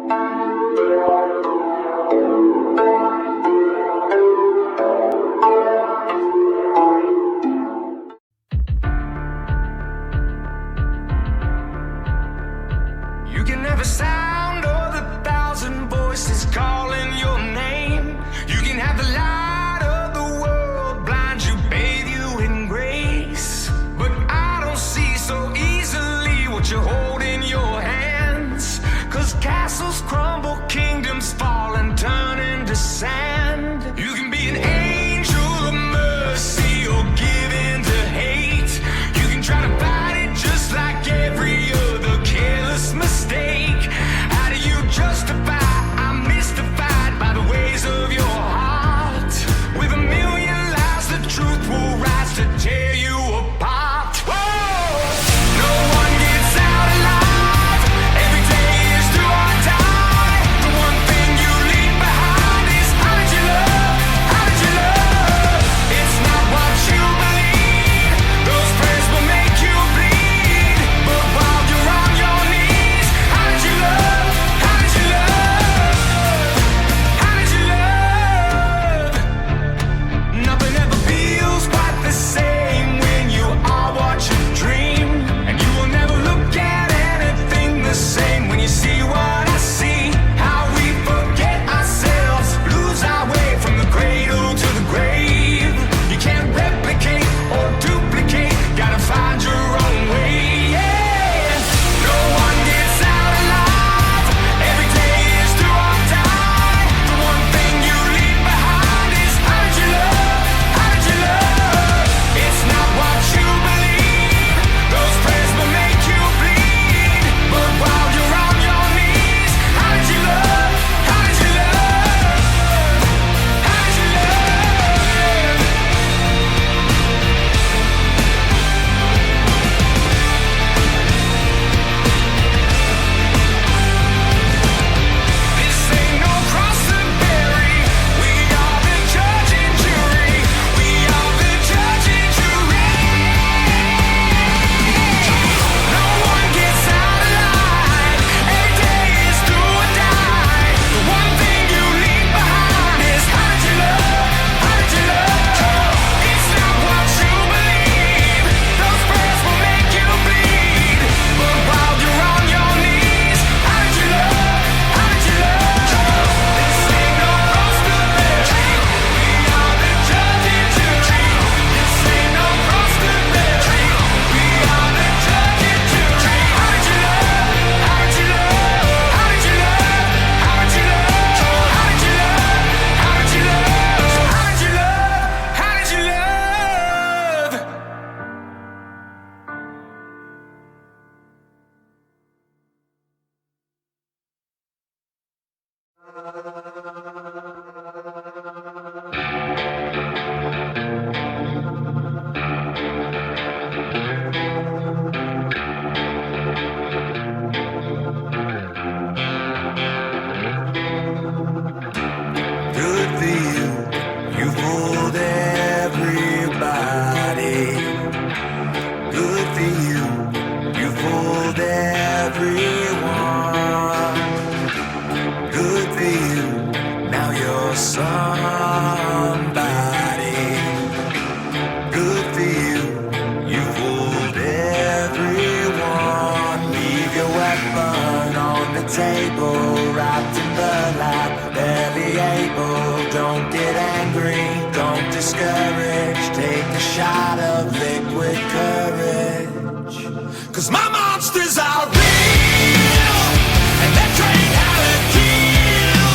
You can have a sound of 1,000 voices calling your name. You can have the light of the world blind you, bathe you in grace. But I don't see so easily what you hold in your hands. 'Cause castles crumble, kingdoms fall and turn into sand. You can be an angel of mercy or give in to hate. You can try to fight it just like every other careless mistake. How do you justify? I'm mystified by the ways of your heart. With a million lies, the truth will rise to tear you apart. Whoa! No one gets out alive. Every day is do or die. The one thing you leave behind is how did you love? How did you love? It's not what you believe. Those prayers will make you bleed. But while you're on your knees, how did you love? How did you love? How did you love? Nothing ever feels quite the same when you are what you dream. And you will never look at anything the same when you see what I see. How we forget ourselves, lose our way from the cradle to the grave. You can't replicate or duplicate, gotta find your own way. Yeah. No one gets out alive. Every day is do or die. The one thing you leave behind is how did you love? How did you love? It's not what you believe. Those prayers will make you bleed. But while you're on your knees, how did you love? How did you love? How did you love? This ain't no cross to bury. We are the judge and jury. We are the judge and jury. No one gets out alive. Every day is do or die. The one thing you leave behind is how did you love? How did you love? It's not what you believe. Those prayers will make you bleed. But while you're on your knees, how did you love? How did you love? This ain't no cross to bear. We are the judge and jury. This ain't no cross to bear. We are the judge and jury. How did you love? How did you love? How did you love? How did you love? How did you love? How did you love? How did you love? How did you love? Good for you, you fooled everybody. Good for you, you fooled everyone. Good for you, now you're somebody. Good for you, you fooled everyone. Leave your weapon on the table, wrapped in burlap, barely able. Don't get angry, don't discourage. Take a shot of liquid courage. 'Cause my monsters are real, and they're trained how to kill.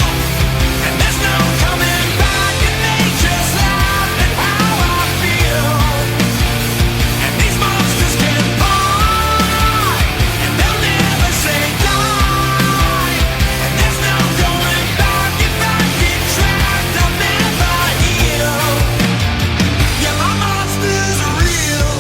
And there's no coming back, and they just laugh at how I feel. And these monsters can fight, and they'll never say die. And there's no going back. If I get trapped, I'll never heal. Yeah, my monsters are real.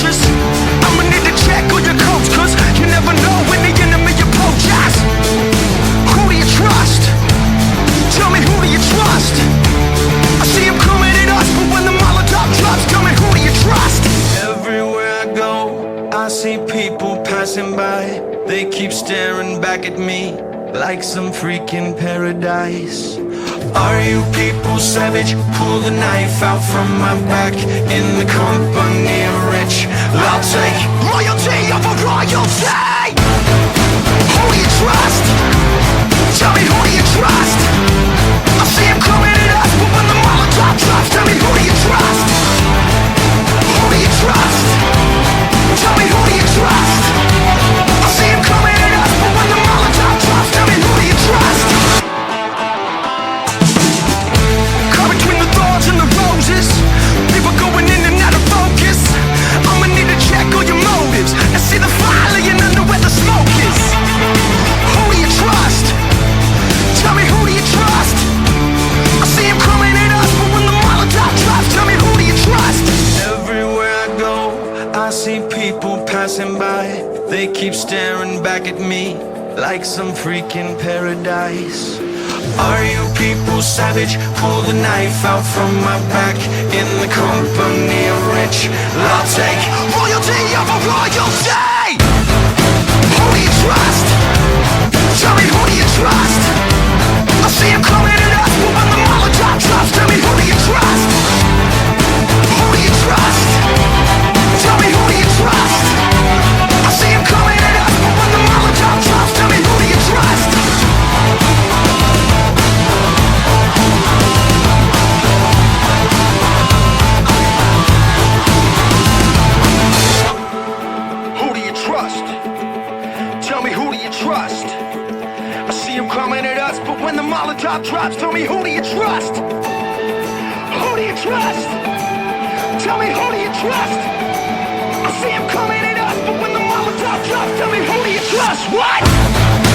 soldiers. I'ma need to check all your codes, cause you never know when the enemy approaches. Who do you trust? Tell me, who do you trust? I see him coming at us, but when the Molotov drops, tell me, who do you trust? Everywhere I go, I see people passing by. They keep staring back at me like some freaking paradise. Are you people savage? Pull the knife out from my back. In the company of rich, I'll take royalty over royalty. Who do you trust? Tell me, who do you trust? I see him coming at us, but when the Molotov drops, tell me, who do you trust? Who do you trust? Tell me, who do you trust? I see him coming at us, but when the Molotov drops, tell me, who do you trust? Caught between the thorns and the roses, people going in and out of focus. I'ma need to check all your motives and see the fire laying under where the smoke is. Who do you trust? Tell me, who do you trust? I see him coming at us, but when the Molotov drops, tell me, who do you trust? Everywhere I go, I see people passing by. They keep staring back at me like some freaking paradise. Are you people savage? Pull the knife out from my back. In the company of rich, I'll take royalty over royalty. Who do you trust? Tell me, who do you trust? I see him coming at us, but when the Molotov drops, tell me, who do you trust? Who do you trust? Tell me, who do you trust? I see him coming at us, but when the Molotov drops, tell me, who do you trust? Who do you trust? Tell me, who do you trust? I see him coming at us, but when the Molotov drops, tell me, who do you trust? Who do you trust? Tell me, who do you trust? I see him coming at us, but when the Molotov drops, tell me, who do you trust? What?